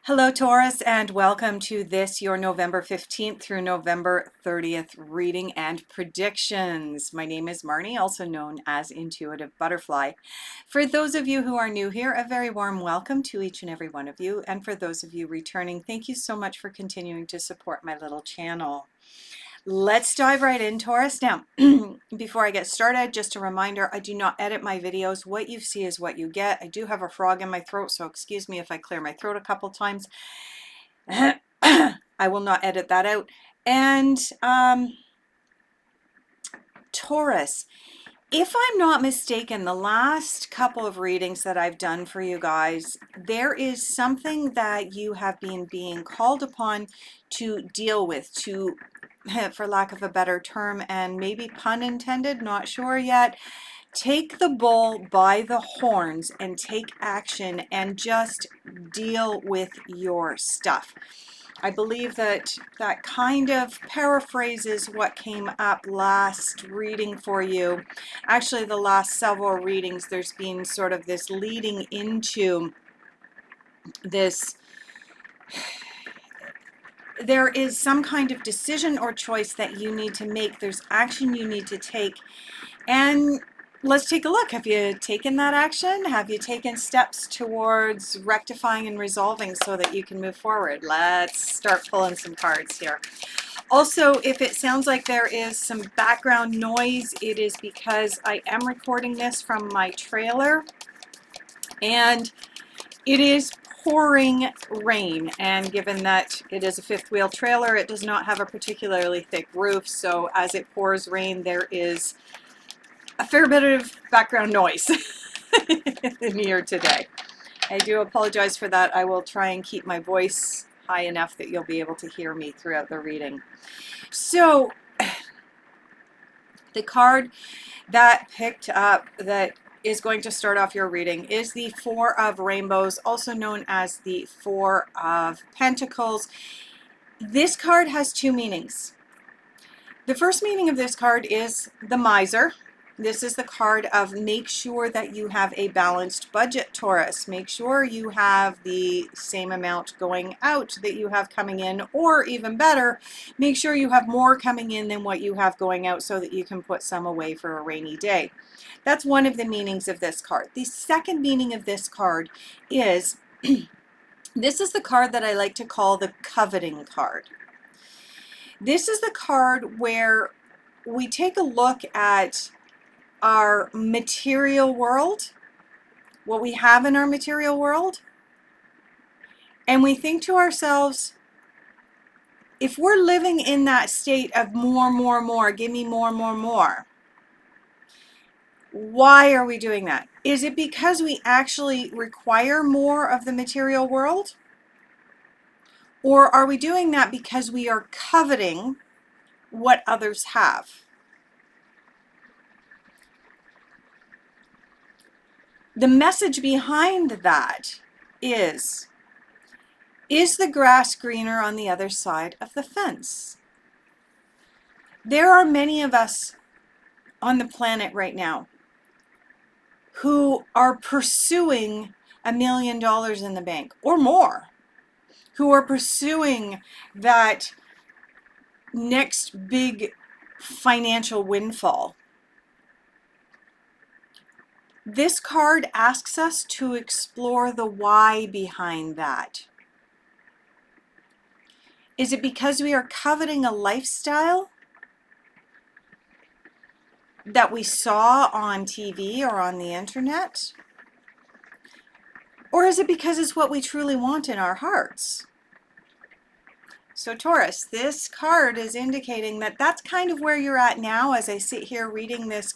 Hello, Taurus, and welcome to this, your November 15th through November 30th reading and predictions. My name is Marnie, also known as Intuitive Butterfly. For those of you who are new here, a very warm welcome to each and every one of you. And for those of you returning, thank you so much for continuing to support my little channel. Let's dive right in, Taurus. Now, before I get started, just a reminder, I do not edit my videos. What you see is what you get. I do have a frog in my throat, so excuse me if I clear my throat a couple times. I will not edit that out. And Taurus, if I'm not mistaken, the last couple of readings that I've done for you guys, there is something that you have been being called upon to deal with, to, for lack of a better term, and maybe pun intended, not sure yet, take the bull by the horns and take action and just deal with your stuff. I believe that that kind of paraphrases what came up last reading for you. Actually, the last several readings, there's been sort of this leading into this. There is some kind of decision or choice that you need to make. There's action you need to take. And let's take a look. Have you taken that action? Have you taken steps towards rectifying and resolving so that you can move forward? Let's start pulling some cards here. Also, if it sounds like there is some background noise, it is because I am recording this from my trailer and it is pouring rain, and given that it is a fifth wheel trailer, it does not have a particularly thick roof, so as it pours rain, there is a fair bit of background noise in here today. I do apologize for that. I will try and keep my voice high enough that you'll be able to hear me throughout the reading. So the card that picked up that is going to start off your reading is the Four of Rainbows, also known as the Four of Pentacles. This card has two meanings. The first meaning of this card is the Miser. This is the card of make sure that you have a balanced budget, Taurus. Make sure you have the same amount going out that you have coming in, or even better, make sure you have more coming in than what you have going out so that you can put some away for a rainy day. That's one of the meanings of this card. The second meaning of this card is, this is the card that I like to call the coveting card. This is the card where we take a look at our material world, what we have in our material world, and we think to ourselves, if we're living in that state of more, give me more, why are we doing that? Is it because we actually require more of the material world? Or are we doing that because we are coveting what others have? The message behind that is the grass greener on the other side of the fence? There are many of us on the planet right now who are pursuing $1 million in the bank or more, who are pursuing that next big financial windfall. This card asks us to explore the why behind that. Is it because we are coveting a lifestyle that we saw on TV or on the internet? Or is it because it's what we truly want in our hearts? So Taurus, this card is indicating that that's kind of where you're at now as I sit here reading this,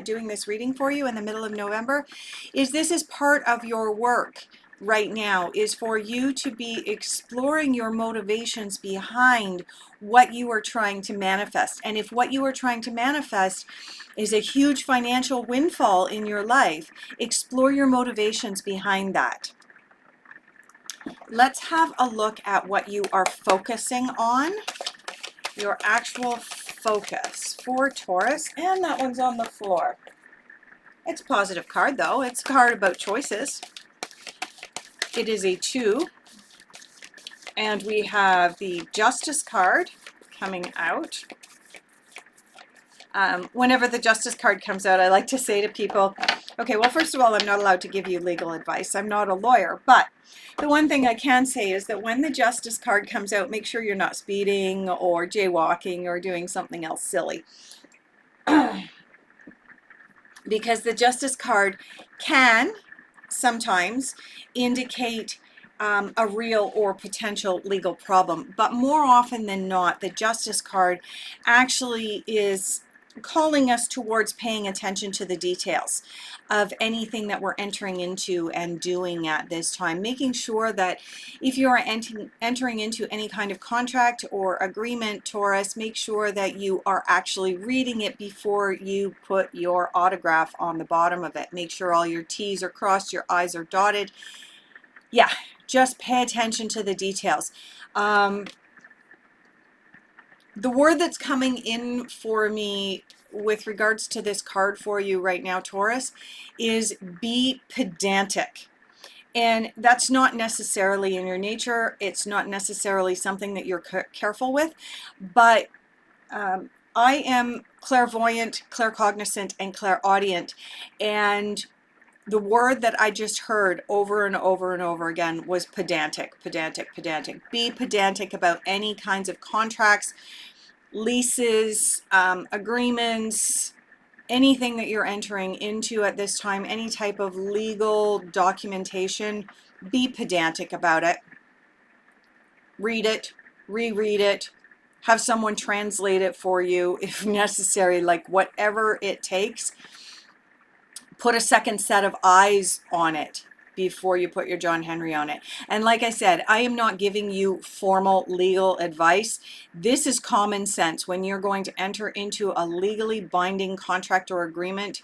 doing this reading for you in the middle of November, is this is part of your work right now, is for you to be exploring your motivations behind what you are trying to manifest. And if what you are trying to manifest is a huge financial windfall in your life, explore your motivations behind that. Let's have a look at what you are focusing on, your actual focus for Taurus, and that one's on the floor. It's a positive card though. It's a card about choices. It is a 2 And we have the Justice card coming out. Whenever the Justice card comes out, I like to say to people, okay, well, first of all, I'm not allowed to give you legal advice. I'm not a lawyer, but the one thing I can say is that when the Justice card comes out, make sure you're not speeding or jaywalking or doing something else silly. Because the Justice card can sometimes indicate a real or potential legal problem, but more often than not, the Justice card actually is calling us towards paying attention to the details of anything that we're entering into and doing at this time, making sure that if you are entering into any kind of contract or agreement, Taurus, make sure that you are actually reading it before you put your autograph on the bottom of it. Make sure all your T's are crossed, your I's are dotted. Yeah, just pay attention to the details. The word that's coming in for me with regards to this card for you right now, Taurus, is be pedantic. And that's not necessarily in your nature. It's not necessarily something that you're careful with, but I am clairvoyant, claircognizant, and clairaudient, and the word that I just heard over and over and over again was pedantic, pedantic, pedantic. Be pedantic about any kinds of contracts, leases, agreements, anything that you're entering into at this time, any type of legal documentation. Be pedantic about it. Read it, reread it, have someone translate it for you if necessary, like whatever it takes. Put a second set of eyes on it before you put your John Henry on it. And like I said, I am not giving you formal legal advice. This is common sense. When you're going to enter into a legally binding contract or agreement,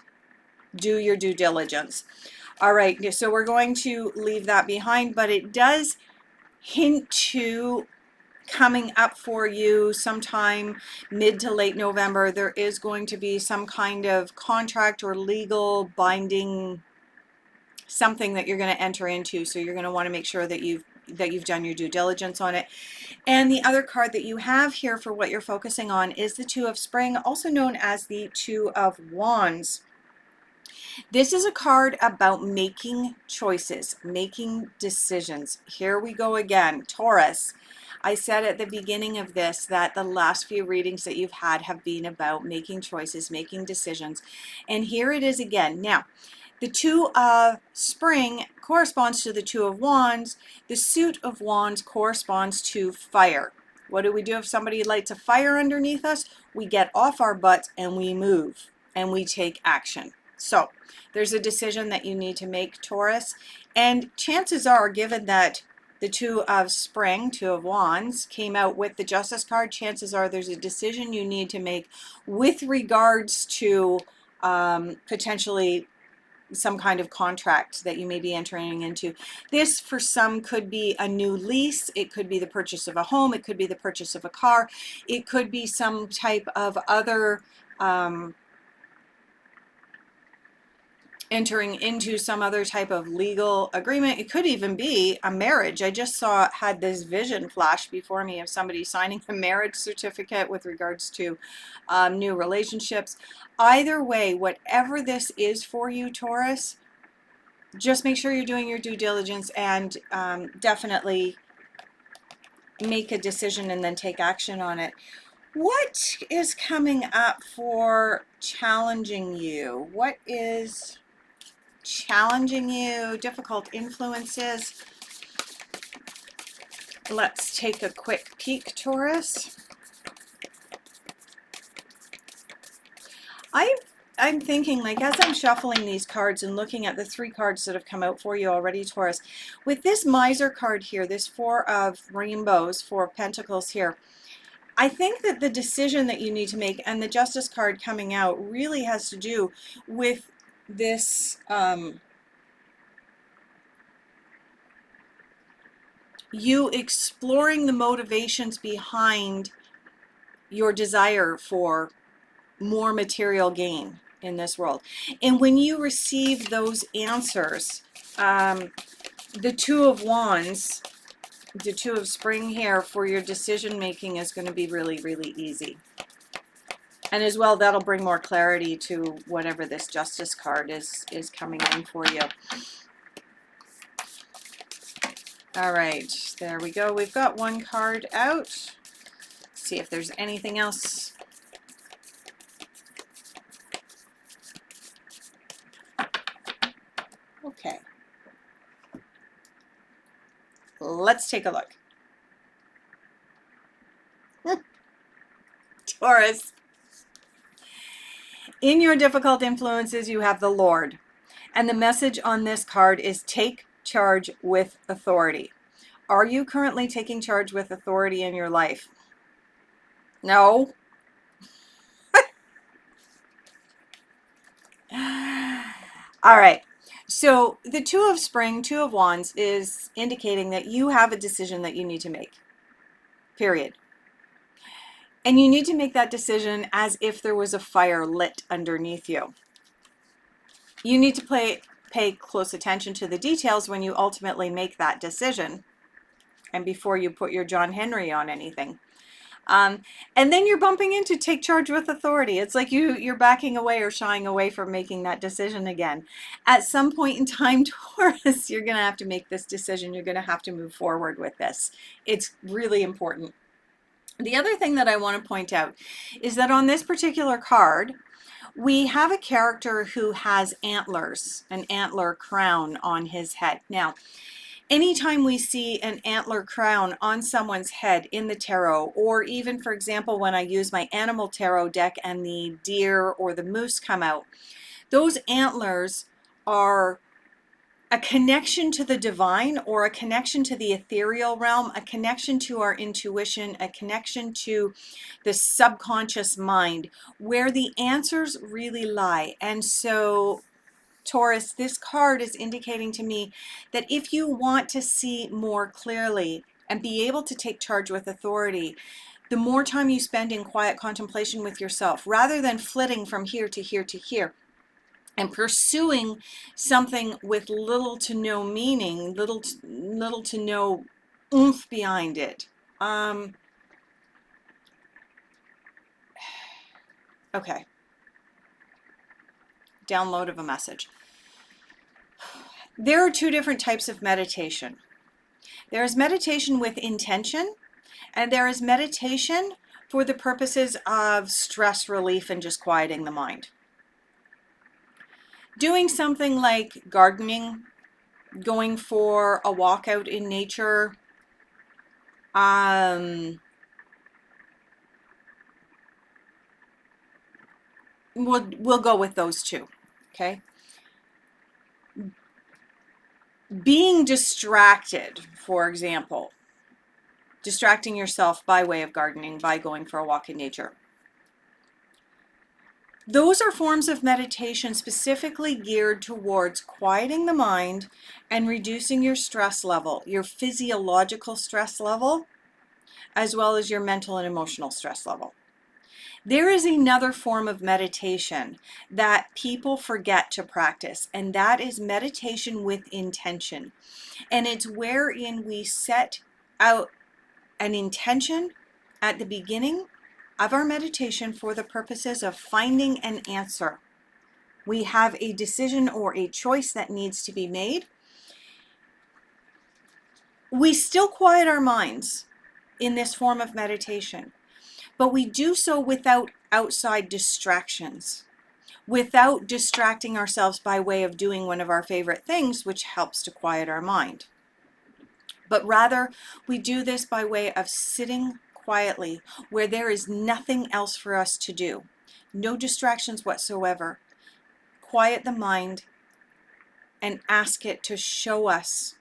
do your due diligence. All right, so we're going to leave that behind, but it does hint to coming up for you sometime mid to late November. There is going to be some kind of contract or legal binding something that you're going to enter into, so you're going to want to make sure that you've done your due diligence on it. And the other card that you have here for what you're focusing on is the Two of Spring, also known as the Two of Wands. This is a card about making choices, making decisions. Here we go again, Taurus. I said at the beginning of this that the last few readings that you've had have been about making choices, making decisions. And here it is again. Now, the Two of Spring corresponds to the Two of Wands. The suit of Wands corresponds to fire. What do we do if somebody lights a fire underneath us? We get off our butts and we move and we take action. So there's a decision that you need to make, Taurus. And chances are, given that the Two of Spring, Two of Wands, came out with the Justice card, chances are there's a decision you need to make with regards to potentially some kind of contract that you may be entering into. This for some could be a new lease, it could be the purchase of a home, it could be the purchase of a car, it could be some type of other entering into some other type of legal agreement. It could even be a marriage. I just had this vision flash before me of somebody signing a marriage certificate with regards to new relationships. Either way, whatever this is for you, Taurus, just make sure you're doing your due diligence and definitely make a decision and then take action on it. What is coming up for challenging you? What is challenging you? Difficult influences. Let's take a quick peek, Taurus. I'm thinking, like, as I'm shuffling these cards and looking at the three cards that have come out for you already, Taurus, with this Miser card here, this Four of Rainbows, Four of Pentacles here, I think that the decision that you need to make, and the Justice card coming out, really has to do with this you exploring the motivations behind your desire for more material gain in this world. And when you receive those answers, the Two of Wands The Two of Spring here for your decision making is going to be really, really easy. And as well, that'll bring more clarity to whatever this Justice card is coming in for you. All right, there we go. We've got one card out. Let's see if there's anything else. Okay. Let's take a look. Taurus. In your difficult influences, you have the Lord. And the message on this card is take charge with authority. Are you currently taking charge with authority in your life? No. All right. So the Two of Spring, Two of Wands is indicating that you have a decision that you need to make. Period. And you need to make that decision as if there was a fire lit underneath you. You need to pay close attention to the details when you ultimately make that decision and before you put your John Henry on anything. And then you're bumping into take charge with authority. It's like you're backing away or shying away from making that decision again. At some point in time, Taurus, you're going to have to make this decision. You're going to have to move forward with this. It's really important. The other thing that I want to point out is that on this particular card, we have a character who has antlers, an antler crown on his head. Now, anytime we see an antler crown on someone's head in the tarot, or even, for example, when I use my animal tarot deck and the deer or the moose come out, those antlers are a connection to the divine or a connection to the ethereal realm, a connection to our intuition, a connection to the subconscious mind, where the answers really lie. And so, Taurus, this card is indicating to me that if you want to see more clearly and be able to take charge with authority, the more time you spend in quiet contemplation with yourself, rather than flitting from here to here to here, and pursuing something with little to no meaning, little to no oomph behind it. Okay. Download of a message. There are two different types of meditation. There is meditation with intention, and there is meditation for the purposes of stress relief and just quieting the mind. Doing something like gardening, going for a walk out in nature, we'll go with those two, okay? Being distracted, for example, distracting yourself by way of gardening, by going for a walk in nature. Those are forms of meditation specifically geared towards quieting the mind and reducing your stress level, your physiological stress level, as well as your mental and emotional stress level. There is another form of meditation that people forget to practice, and that is meditation with intention. And it's wherein we set out an intention at the beginning of our meditation for the purposes of finding an answer. We have a decision or a choice that needs to be made. We still quiet our minds in this form of meditation, but we do so without outside distractions, without distracting ourselves by way of doing one of our favorite things, which helps to quiet our mind. But rather, we do this by way of sitting quietly where there is nothing else for us to do. No distractions whatsoever. Quiet the mind and ask it to show us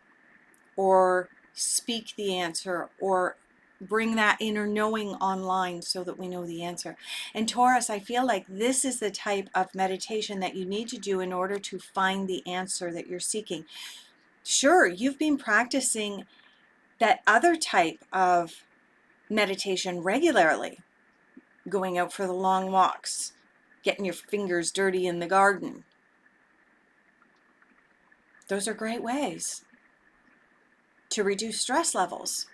or speak the answer or bring that inner knowing online so that we know the answer. And Taurus, I feel like this is the type of meditation that you need to do in order to find the answer that you're seeking. Sure, you've been practicing that other type of meditation regularly, going out for the long walks, getting your fingers dirty in the garden. Those are great ways to reduce stress levels,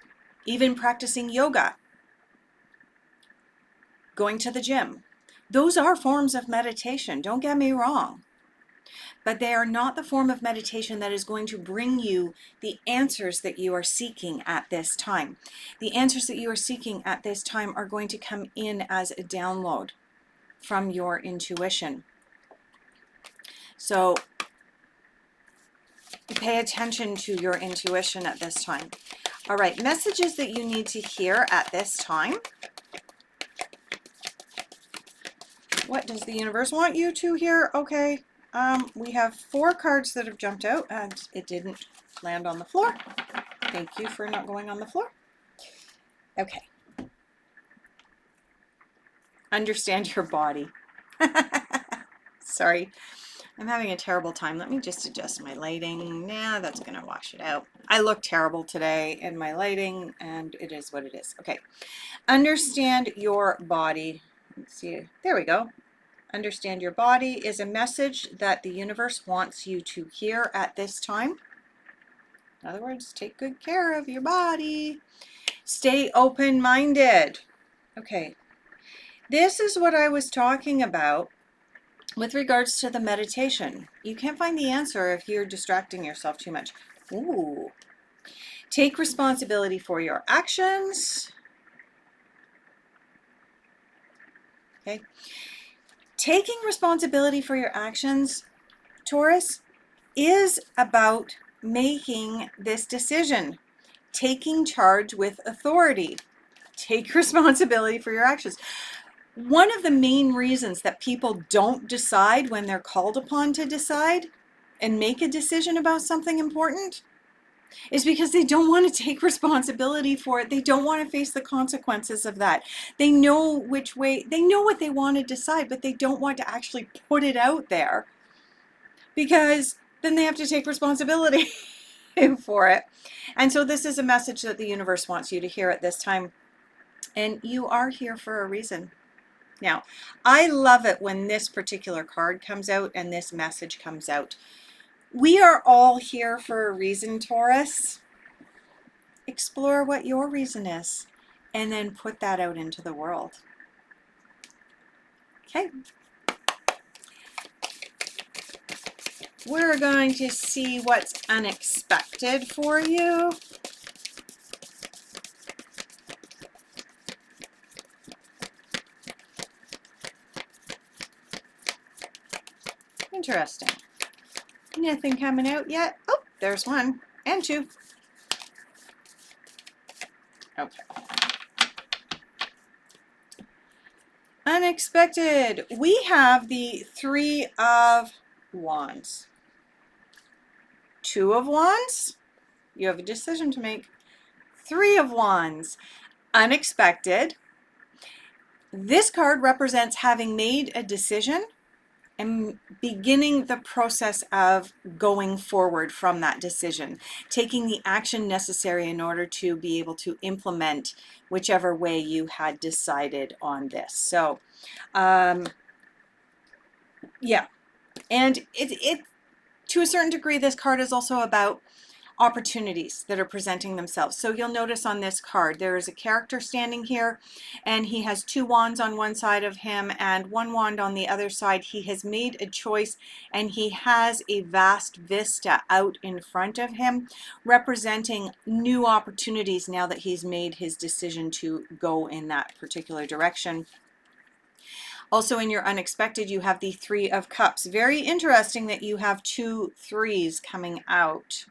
even practicing yoga, going to the gym. Those are forms of meditation, don't get me wrong. But they are not the form of meditation that is going to bring you the answers that you are seeking at this time. The answers that you are seeking at this time are going to come in as a download from your intuition. So pay attention to your intuition at this time. All right, messages that you need to hear at this time. What does the universe want you to hear? Okay. We have 4 cards that have jumped out and it didn't land on the floor. Thank you for not going on the floor. Okay. Understand your body. Sorry, I'm having a terrible time. Let me just adjust my lighting. Nah, that's going to wash it out. I look terrible today in my lighting and it is what it is. Okay. Understand your body. Let's see. There we go. Understand your body is a message that the universe wants you to hear at this time. In other words, take good care of your body. Stay open-minded. Okay, this is what I was talking about with regards to the meditation. You can't find the answer if you're distracting yourself too much. Ooh. Take responsibility for your actions. Okay. Taking responsibility for your actions, Taurus, is about making this decision, taking charge with authority. Take responsibility for your actions. One of the main reasons that people don't decide when they're called upon to decide and make a decision about something important is because they don't want to take responsibility for it. They don't want to face the consequences of that. They know which way, they know what they want to decide, but they don't want to actually put it out there because then they have to take responsibility for it. And so this is a message that the universe wants you to hear at this time. And you are here for a reason. Now, I love it when this particular card comes out and this message comes out. We are all here for a reason, Taurus. Explore what your reason is and then put that out into the world. Okay. We're going to see what's unexpected for you. Interesting. Nothing coming out yet. Oh, there's one and 2. Okay. Unexpected. We have the 3 of Wands. 2 of Wands. You have a decision to make. 3 of Wands. Unexpected. This card represents having made a decision and beginning the process of going forward from that decision, taking the action necessary in order to be able to implement whichever way you had decided on this. So, yeah, and it to a certain degree, this card is also about opportunities that are presenting themselves. So you'll notice on this card, there is a character standing here and he has 2 wands on one side of him and 1 wand on the other side. He has made a choice and he has a vast vista out in front of him, representing new opportunities now that he's made his decision to go in that particular direction. Also in your unexpected, you have the 3 of Cups. Very interesting that you have 2 3s coming out.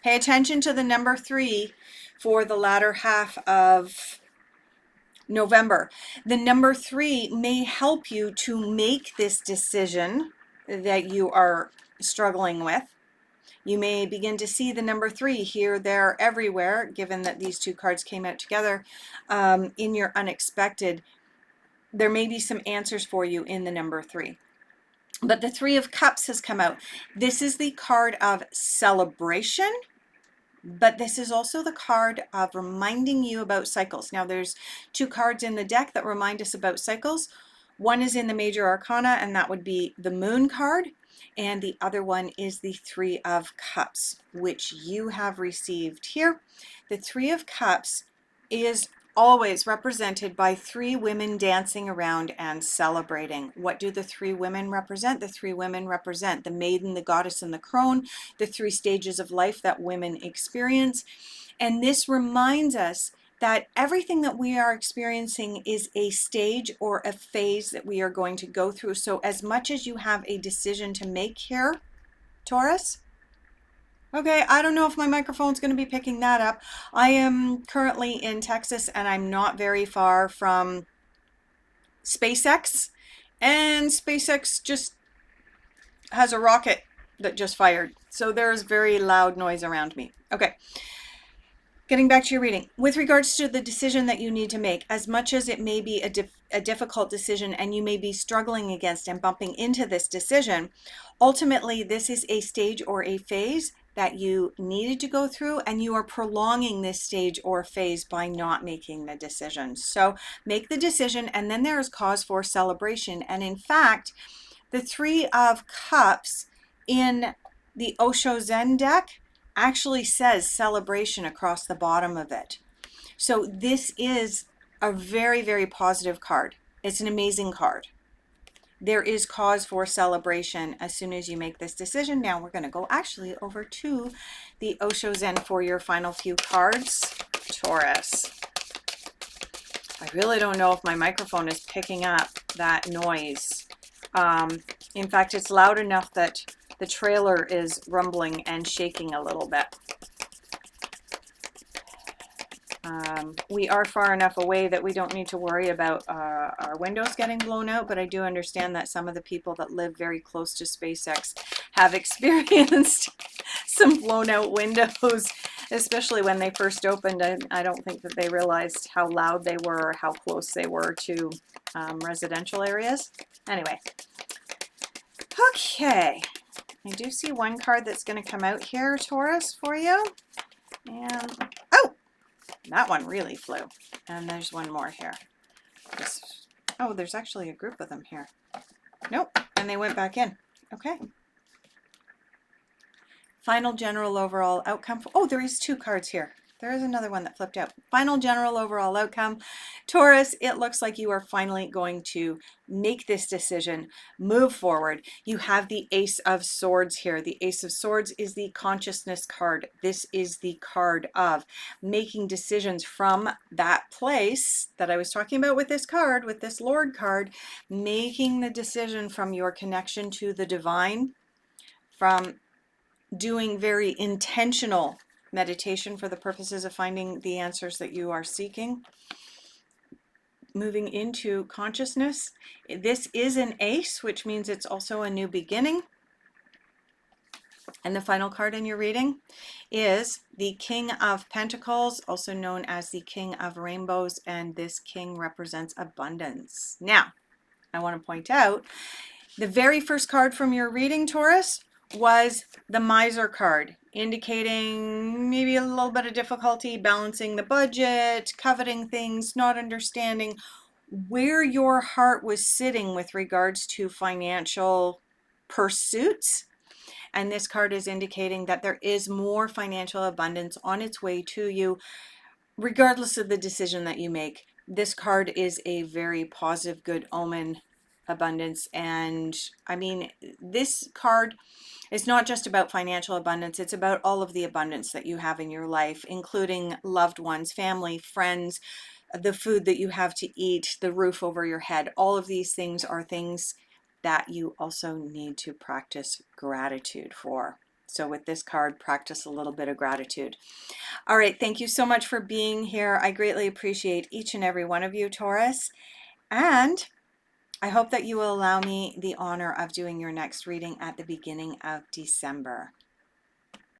Pay attention to the number 3 for the latter half of November. The number 3 may help you to make this decision that you are struggling with. You may begin to see the number 3 here, there, everywhere, given that these 2 cards came out together. In your unexpected, there may be some answers for you in the number 3. But the 3 of Cups has come out. This is the card of celebration, but this is also the card of reminding you about cycles. Now there's 2 cards in the deck that remind us about cycles. One is in the major arcana and that would be the Moon card. and the other one is the Three of Cups, which you have received here. The Three of Cups is always represented by three women dancing around and celebrating. What do the three women represent? The three women represent the maiden, the goddess, and the crone, the three stages of life that women experience. And this reminds us that everything that we are experiencing is a stage or a phase that we are going to go through. So as much as you have a decision to make here, Taurus, okay, I don't know if my microphone's going to be picking that up. I am currently in Texas and I'm not very far from SpaceX, and SpaceX just has a rocket that just fired. So there's very loud noise around me. Okay. Getting back to your reading, with regards to the decision that you need to make, as much as it may be a difficult decision and you may be struggling against and bumping into this decision, ultimately this is a stage or a phase that you needed to go through, and you are prolonging this stage or phase by not making the decision. So make the decision, and then there is cause for celebration. And in fact, the Three of Cups in the Osho Zen deck actually says celebration across the bottom of it. So this is a very, very positive card. It's an amazing card. There is cause for celebration as soon as you make this decision. Now we're going to go actually over to the Osho Zen for your final few cards, Taurus. I really don't know if my microphone is picking up that noise. In fact, it's loud enough that the trailer is rumbling and shaking a little bit. We are far enough away that we don't need to worry about our windows getting blown out, but I do understand that some of the people that live very close to SpaceX have experienced some blown out windows, especially when they first opened. I don't think that they realized how loud they were or how close they were to residential areas. Anyway, okay. I do see one card that's going to come out here, Taurus, for you. And, oh, that one really flew. And there's one more here. Oh, there's actually a group of them here. Nope, and they went back in. Okay. Final general overall outcome. Oh, there is two cards here. There is another one that flipped out. Final general overall outcome. Taurus, it looks like you are finally going to make this decision, move forward. You have the Ace of Swords here. The Ace of Swords is the consciousness card. This is the card of making decisions from that place that I was talking about with this card, with this Lord card, making the decision from your connection to the divine, from doing very intentional meditation for the purposes of finding the answers that you are seeking, moving into consciousness. This is an ace, which means it's also a new beginning. And the final card in your reading is the King of Pentacles, also known as the King of Rainbows, and this king represents abundance. Now, I want to point out the very first card from your reading, Taurus, was the Miser card, indicating maybe a little bit of difficulty balancing the budget, coveting things, not understanding where your heart was sitting with regards to financial pursuits. And this card is indicating that there is more financial abundance on its way to you, regardless of the decision that you make. This card is a very positive, good omen, abundance. And I mean, this card, it's not just about financial abundance, it's about all of the abundance that you have in your life, including loved ones, family, friends, the food that you have to eat, the roof over your head. All of these things are things that you also need to practice gratitude for. So with this card, practice a little bit of gratitude. All right, thank you so much for being here. I greatly appreciate each and every one of you, Taurus. And I hope that you will allow me the honor of doing your next reading at the beginning of December.